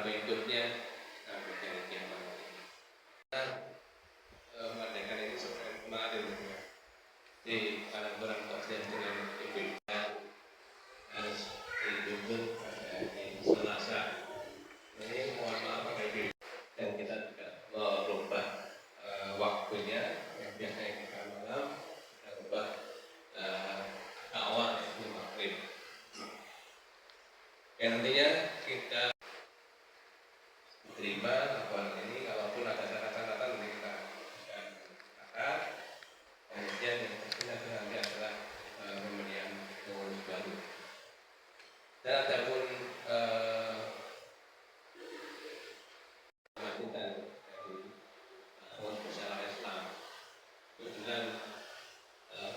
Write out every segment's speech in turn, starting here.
pengikutnya yang mana ini. Merdeka itu seperti kemarin di kalangan orang konsisten dengan IPB harus dituntut di Selasa. Ini mohon maaf Pak IPB dan kita juga merubah waktunya yang biasanya kita malam kita ubah awal di maghrib. Yang nantinya kita terima laporan ini, kalaupun ada catatan nanti kita akan kemudian yang terkena nanti adalah pemberian pengurus baru. Dan adapun lanjutan dari pengurus besar Islam, kebetulan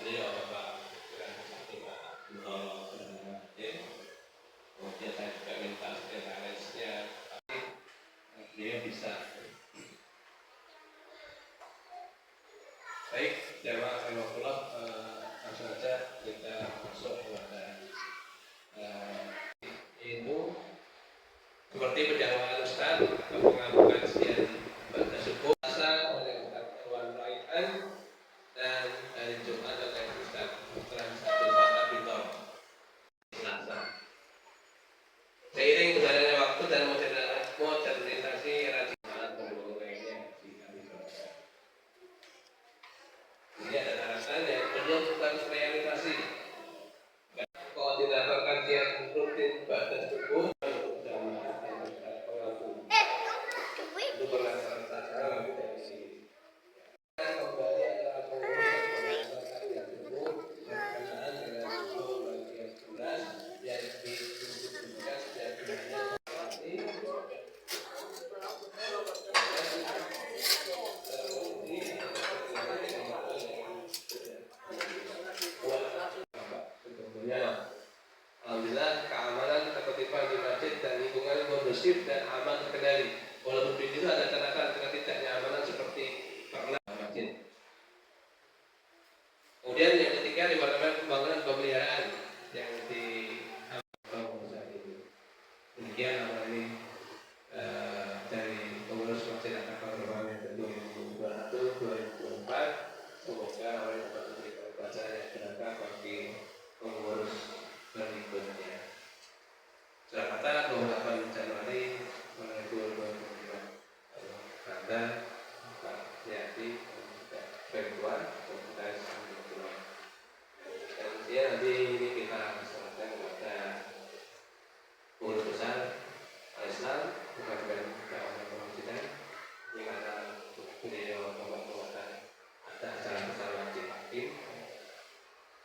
beliau Bapak kemudian saya juga minta sekretarisnya, tapi dia bisa. Baik, jamaah rahimahullah, langsung saja kita masuk kepada itu seperti penjawaan Ustaz mengamalkan sekian pada subuh asa oleh Ustaz Irwan Raihan dan hari Jumat oleh Ustaz Transabdul Fatah Bitor Selasa. Seiring berjalannya waktu dan modernisasi rajin pendukung lainnya di kami Surabaya. Ini ada alasan yang belum terrealisasi. Koordinator kajian rutin badan tubuh itu berdasarkan sasaran dari sini. Kembali antara pengurus dan kajian tubuh berkenaan dengan bagian 11 yang diinstruksikan sejak bulannya alhamdulillah keamanan ketertiban di masjid dan lingkungan kondusif dan aman terkendali. Walaupun di situ ada catatan dengan tidak nyamanan seperti pernah masjid. Kemudian yang ketiga departemen pembangunan pemeliharaan yang di demikian amal ini dari pengurus masjid Al-Fatihah yang 2021-2024. Semoga amal ini dapat memberikan pelajaran yang berharga bagi pengurus berikutnya. Selamat 28 Januari 2025. Anda Pak Yati Februar Komunitas Alhamdulillah. Dan dia nanti ini kita serahkan kepada pengurus besar Islam Departemen Keamanan Pembangunan yang ada beliau pembangunan ada acara besar wajib hakim.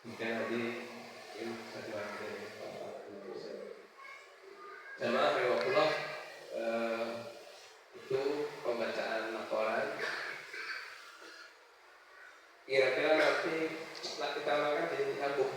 Kemudian nanti jamaah rahimahullah, itu pembacaan laporan. Kira-kira nanti setelah kita lakukan jadi sambung.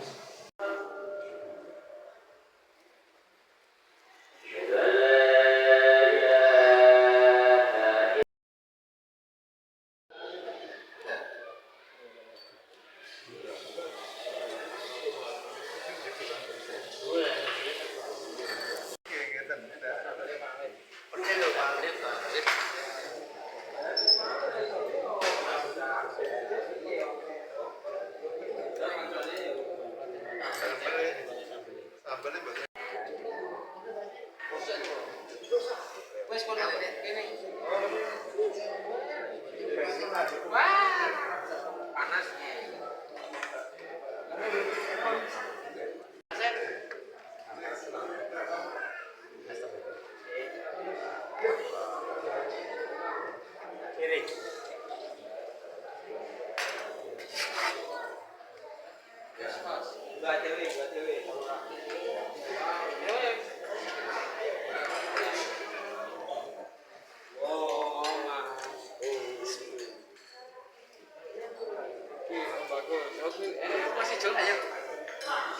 Masih hijau aja.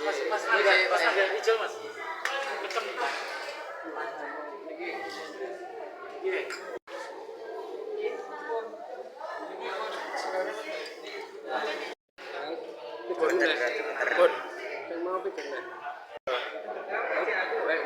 Mas ada hijau mas. Ketem. Ini. Bon. Mau pikirnya. Baik,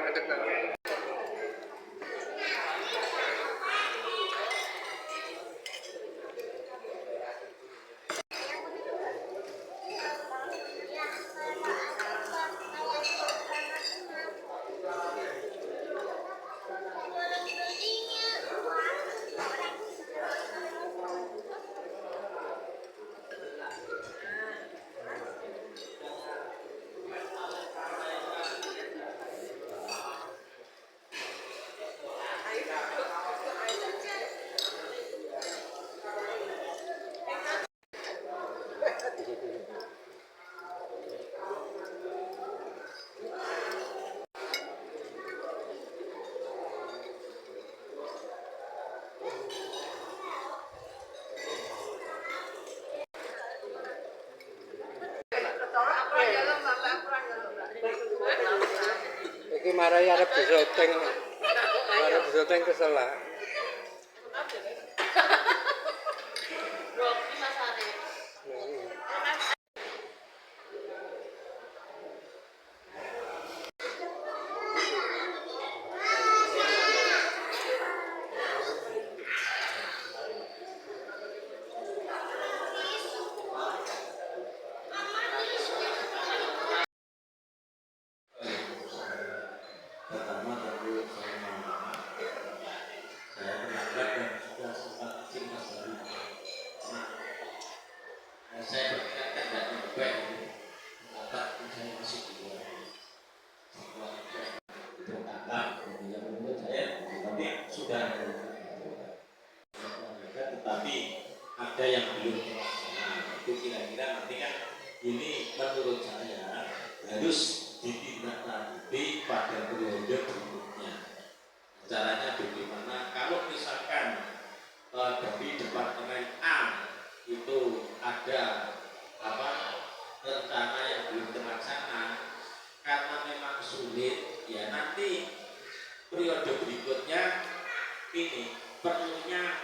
marai arep disyuting. Arep disyuting kesel lah. Pertama tentu saya mohon maaf. Saya terlambat dan sudah sempat izin Mas Bayu. Saya berkata tidak baik ternyata saya masih di luar. Berkata yang menurut saya tapi sudah tetapi ada yang belum terlaksana. Itu kira-kira nanti kan ini menurut saya harus ditindaklanjuti pada periode berikutnya. Caranya bagaimana? Kalau misalkan dari departemen A itu ada rencana yang belum terlaksana karena memang sulit, ya nanti periode berikutnya ini perlunya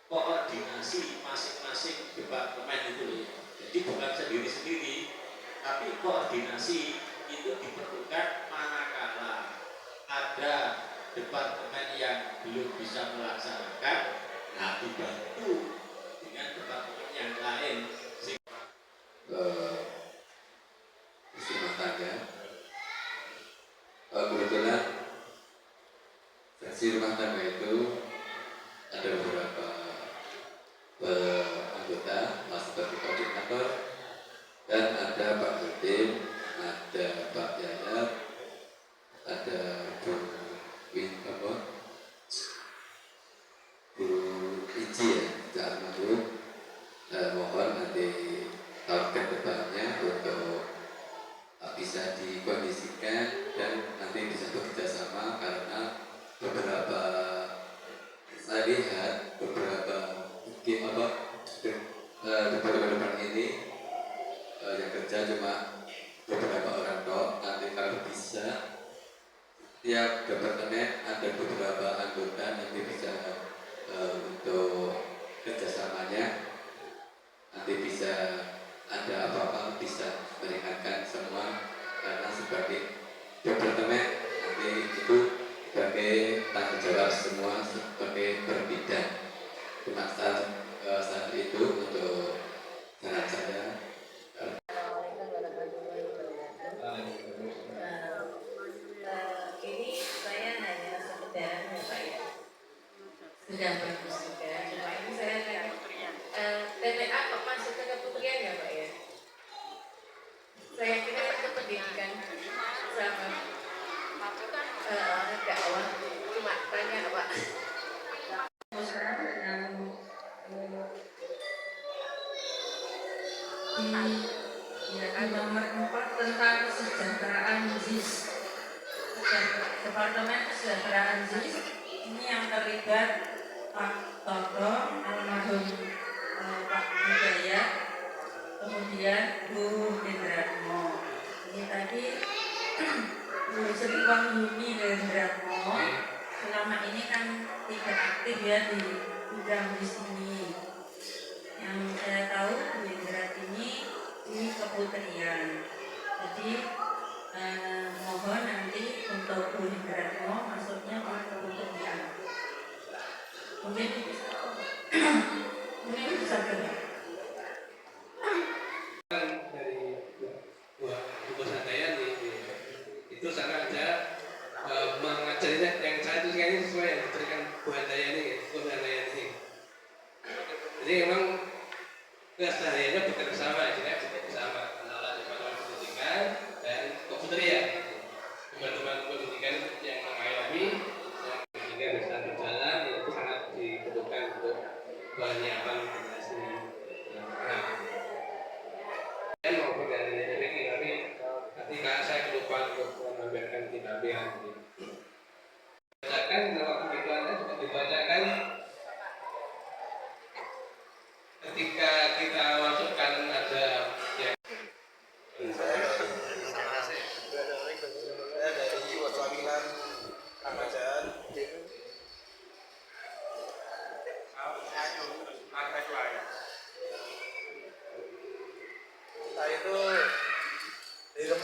koordinasi masing-masing departemen itu ya. Jadi bukan sendiri-sendiri, tapi koordinasi itu diperlukan manakala ada departemen yang belum bisa melaksanakan, nah dibantu dengan departemen yang lain. Isi rumah tangga. Kebetulan seksi rumah tangga itu ada beberapa anggota masuk sebagai koordinator dan ada Pak Hakim, ada Pak Yayat, ada Bu Iji ya, Cak Almarhum. Mohon nanti target depannya untuk bisa dikondisikan dan nanti bisa bekerja sama karena beberapa saya lihat beberapa departemen ini yang kerja cuma beberapa orang tok. Nanti kalau bisa tiap departemen ada beberapa anggota nanti bisa untuk kerjasamanya, nanti bisa ada apa-apa bisa meringankan semua karena sebagai departemen nanti itu sebagai tanggung jawab semua sebagai berbidang. Cuma saat itu untuk saran saya. Ini saya hanya sekedar ya Pak ya, sudah bagus juga. Cuma ini saya tanya TPA kok masuk ke kementerian ya Pak ya? Saya kira ke pendidikan sama dakwah. Cuma tanya Pak. Di nomor 4 tentang kesejahteraan JIS. Departemen Kesejahteraan JIS ini yang terlibat Pak Toto, almarhum Pak Hidayat, kemudian Bu Hendratmo. Ini tadi Bu Sri Wahyuni Hendratmo selama ini kan tidak aktif ya di bidang JIS ini. Yang saya tahu Bu Hendrat ini di keputerian. Jadi mohon nanti untuk Bu Hendratmo masuknya di keputerian. Mungkin bisa benar. Dari buku saya itu sangat aja mengajarinya yang saya tuliskan ini sesuai yang diberikan Bu Handaya ini. Jadi memang kesehariannya bekerja sama, jadi bekerja sama antara Departemen Pendidikan dan keputerian. Teman-teman pendidikan yang mengalami yang pendidikan bisa berjalan itu sangat dibutuhkan untuk penyiapan generasi dan maupun dari DPD, tapi ketika saya kelupaan untuk menambahkan tindakan bacakan kalau kebutuhannya juga dibacakan ketika kita masukkan ada yang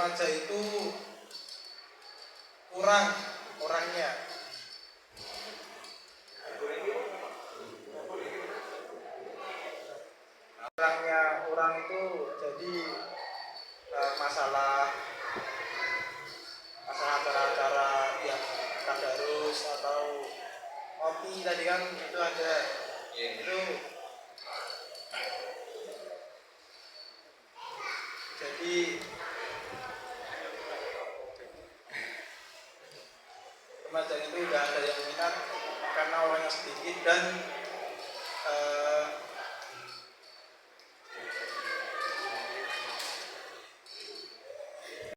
remaja itu kurang orangnya. Orangnya orang itu jadi masalah acara-acara yang tadarus atau ngopi tadi kan itu ada itu jadi remaja itu udah ada yang minat karena orangnya sedikit dan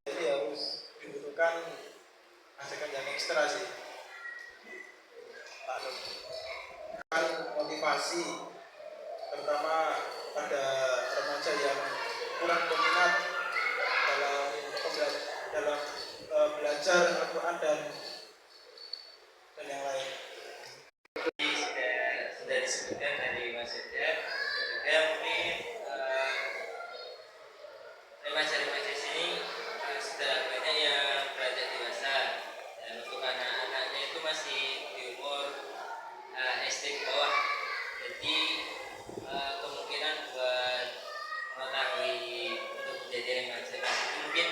jadi harus dibutuhkan ajakan yang ekstra sih. Motivasi terutama pada remaja yang kurang berminat dalam belajar Al-Quran dan yang lain. Sudah disebutkan dari Mas Yudha, juga mungkin remaja-remaja sini sudah banyak yang beranjak dewasa, dan untuk anak-anaknya itu masih di umur SD ke bawah, jadi kemungkinan buat mengetahui untuk menjadi remaja itu mungkin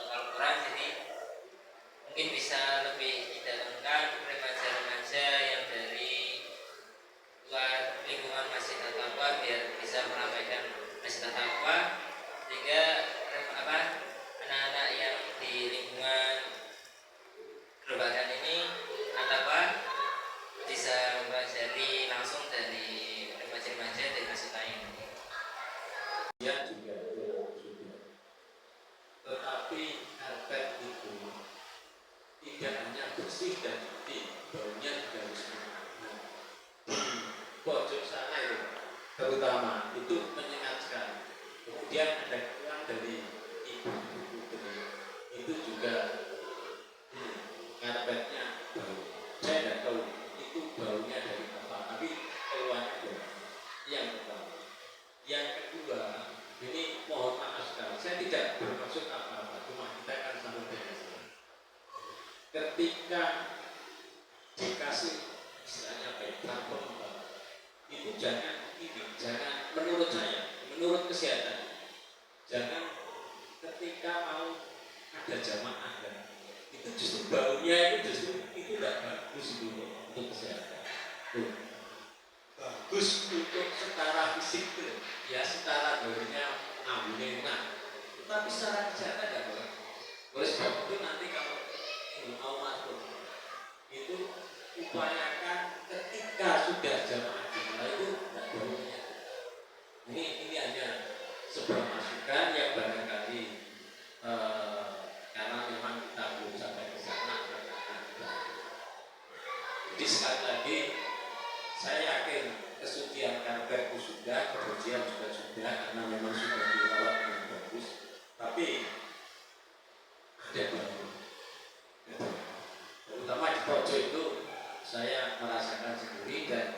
bakal kurang, jadi mungkin bisa lebih didalamkan remaja-remaja yang dari luar lingkungan Masjid At-Taqwa biar bisa meramaikan Masjid At-Taqwa, sehingga anak-anak yang di lingkungan Grobagan ini At-Taqwa bisa mempelajari langsung dari remaja-remaja dari Masjid lain. Dia juga sudah, tetapi karpet itu tidak hanya bersih dan putih, baunya juga harus menyengat. Di pojok sana itu terutama itu menyengat sekali. Kemudian ada kurang dari ibu-ibu putri itu juga karpetnya bau. Saya tidak tahu itu baunya dari apa, tapi keluarnya bau. Yang pertama. Yang kedua, ini mohon maaf sekali, saya tidak bermaksud apa-apa, cuma kita akan sambut dengan ketika dikasih istilahnya background itu jangan menurut saya, menurut kesehatan, jangan ketika mau ada jamaah itu justru baunya itu tidak bagus dulu untuk kesehatan. Bagus untuk secara fisik itu ya, secara baunya ambune enak, tapi secara kesehatan tidak bagus. Oleh sebab itu nanti kalau mau masuk itu upayakan ketika sudah jamaah dimulai itu tidak baunya. Ini hanya sebuah masukan yang barangkali karena memang kita belum sampai ke sana. Jadi sekali lagi saya yakin kesucian karpet itu sudah, kebersihan juga sudah, karena memang sudah dirawat dengan bagus. Tapi ada bau, terutama di pojok itu saya merasakan sendiri, dan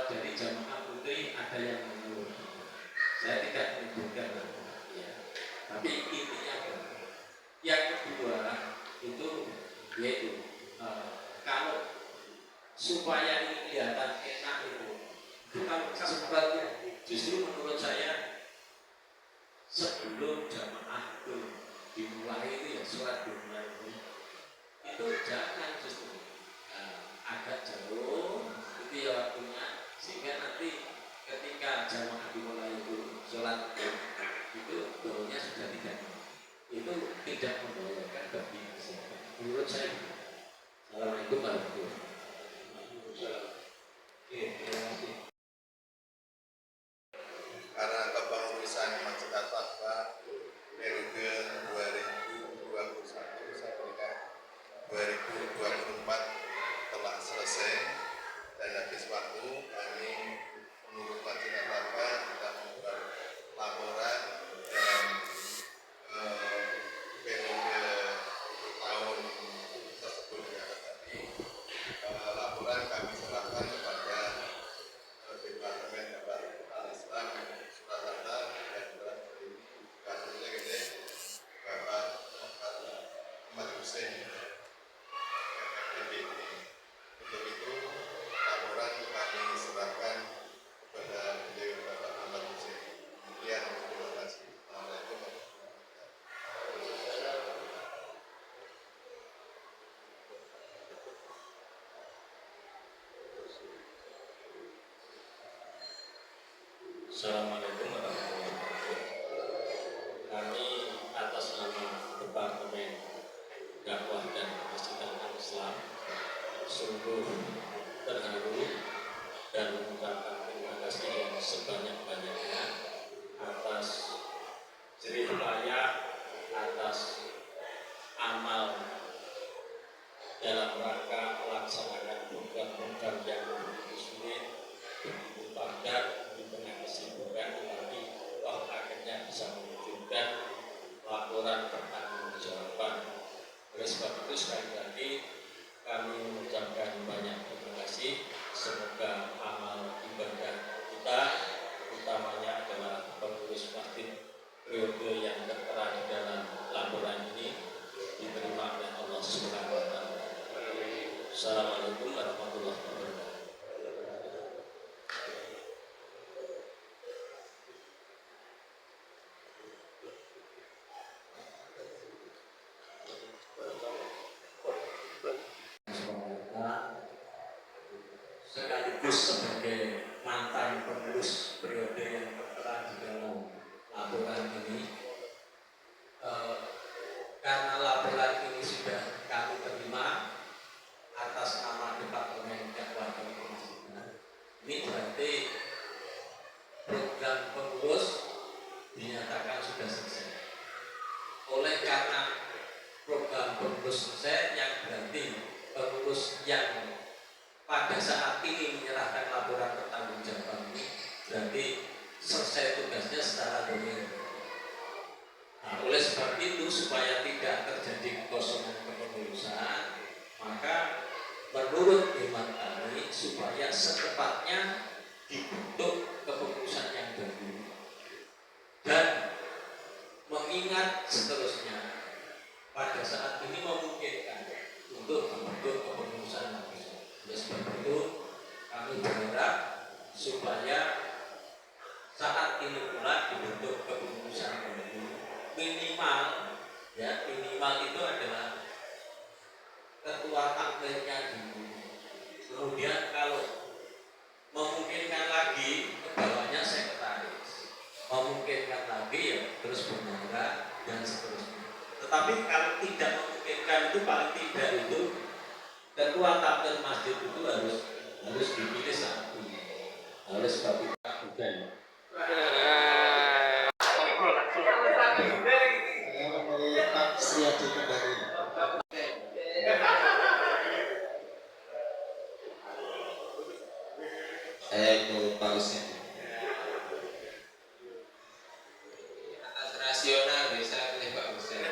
dari jamaah putri ada yang mengeluh. Saya tidak menyebutkan ya, tapi intinya yang kedua itu yaitu kalau supaya ini kelihatan enak itu kalau sebenarnya justru menurut saya sebelum jamaah itu dimulai itu ya, sholat dimulai itu jangan justru agak jauh itu ya waktunya, sehingga nanti ketika jamaah dimulai itu sholat itu baunya sudah tidak membahayakan bagi kesehatan menurut saya. Assalamualaikum warahmatullahi wabarakatuh. Oke, terima kasih. Karena kepengurusan Masjid At-Taqwa periode 2021 sampai 2024 telah selesai, dan habis waktu kami pengurus Masjid At-Taqwa telah membuat laporan dalam periode tahun tersebut ya, tadi laporan kami serahkan kepada Departemen Al-Islam Surakarta, dan kasusnya gede Bapak Assalamualaikum warahmatullahi wabarakatuh. Kami atas nama Departemen Dakwah dan Pendidikan Islam sungguh terharu dan mengucapkan terima kasih yang sebanyak-banyaknya atas jerih payah, atas amal dalam rangka melaksanakan program-program yang begitu sulit, begitu padat di tengah kesibukan, tetapi akhirnya bisa mewujudkan laporan pertanggungjawaban. Oleh sebab itu sekali lagi kami mengucapkan banyak terima kasih. Semoga amal ibadah kita, utamanya adalah pengurus masjid periode yang tertera di dalam laporan ini, diterima oleh Allah Subhanahu wa Ta'ala. Assalamualaikum warahmatullahi wabarakatuh. Sekaligus sebagai mantan pengurus periode yang tertera di dalam laporan ini, karena laporan ini sudah kami terima atas nama Departemen Dakwah dan Pendidikan, ini berarti program pengurus dinyatakan sudah selesai. Oleh karena program pengurus selesai, yang berarti pengurus yang pada saat ini menyerahkan laporan pertanggungjawaban ini berarti selesai tugasnya secara dominan. Nah, oleh sebab itu supaya tidak terjadi kekosongan kepengurusan, maka menurut hemat kami supaya secepatnya dibentuk kepengurusan yang baru dan mengingat seterusnya pada saat ini memungkinkan untuk membentuk kepengurusan yang baru. Oleh sebab itu kami berharap supaya saat ini pula dibentuk kepengurusan yang baru, minimal itu adalah ketua takmirnya dulu. Kemudian kalau memungkinkan lagi ke bawahnya sekretaris, memungkinkan lagi ya terus bendahara dan seterusnya. Tetapi kalau tidak memungkinkan itu paling tidak itu ketua takmir masjid itu harus dipilih satu. Oleh sebab itu bukan. Pak Sriadi kembali. Saya ikut Pak Hussein. Atas rasional bisa pilih Pak Hussein.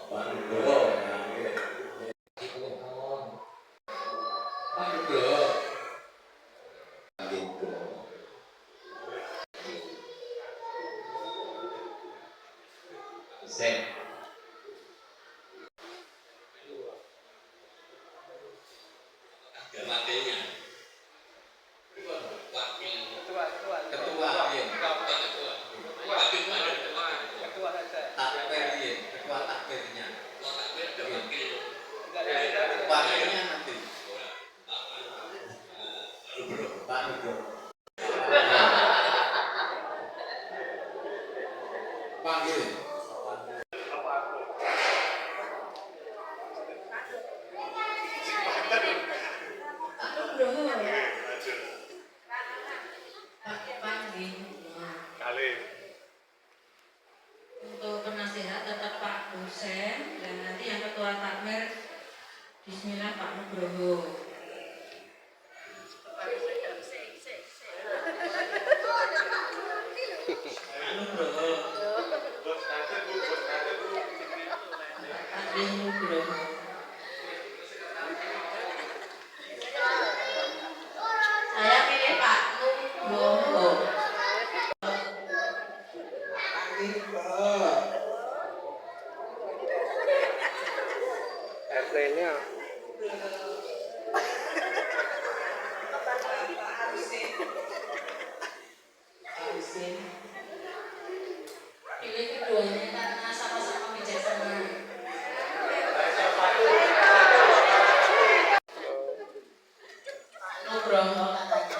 Pak Nugroho, Pak Nugroho. Hussein. Ada wakilnya. Wakil. Ketua. Wakil mana? Ketua saja. Takmir, ketua takmirnya. Takmir ada wakil. Enggak Wakilnya nanti. Pak Nugroho. Panggil. Untuk penasihat tetap Pak Hussein dan nanti yang ketua takmir Bismillah Pak Nugroho. Pak Nugroho. Saya pilih Pak Nugroho. RT-nya Pilih keduanya karena sama-sama bijaksana. Nugroho katanya.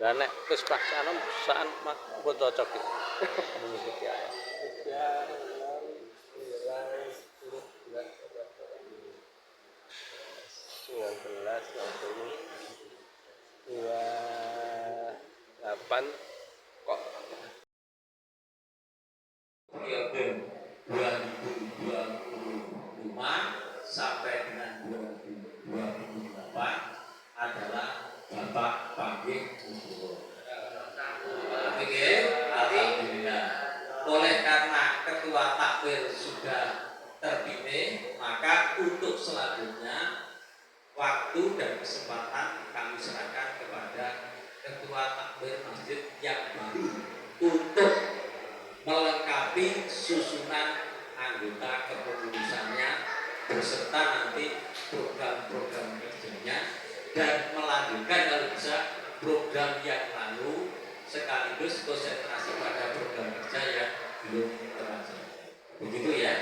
Lah nek wis pas anu saan mak pun cocok iki. Mengikuti ae. 28 kok periode 2025 sampai dengan 2028 adalah Bapak Panggih Kusumo. Oke, alhamdulillah. Oleh karena ketua takwir sudah terpilih, maka untuk selanjutnya waktu dan kesempatan kami serahkan kepada ketua takwir masjid yang baru untuk melengkapi susunan anggota kepengurusannya beserta nanti program-program kerjanya dan melanjutkan kalau bisa program yang lalu sekaligus konsentrasi pada program kerja yang belum terlaksana. Begitu ya.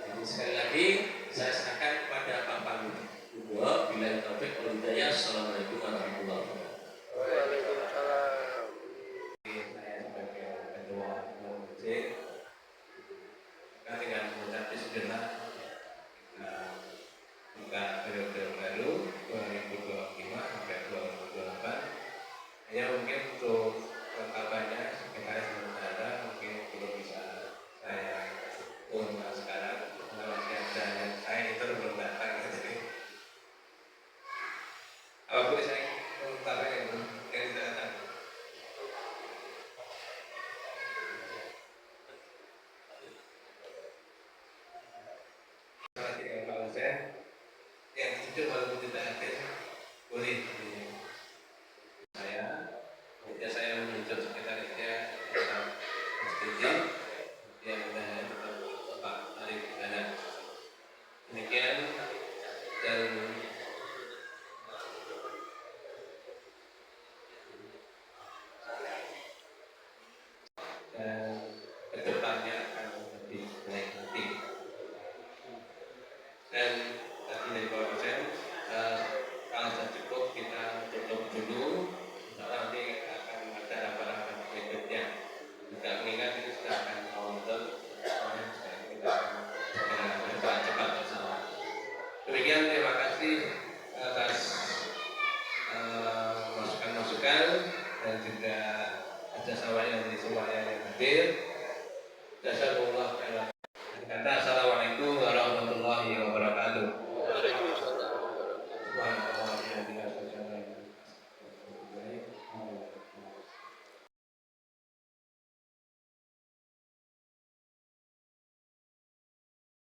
Jadi sekali lagi saya serahkan kepada Pak Panggul. Bila taufik wal hidayah. Assalamualaikum warahmatullahi wabarakatuh. Waalaikumsalam. Saya sebagai ketua masjid dengan mengucapkan bismillah kita buka periode baru 2025 sampai 2028. Hanya mungkin untuk kelengkapannya sekretaris sementara mungkin belum bisa saya urutkan sekarang karena masih ada yang saya itu belum datang. Jadi apa boleh saya kelengkapannya yang tidak datang? Kalau saya yang itu walaupun tidak aktif boleh saya menunjuk sekretarisnya tetap masjid yang dan Pak Arif Gana. Demikian dan kedepannya akan lebih baik lagi. Dan tadi dari Bapak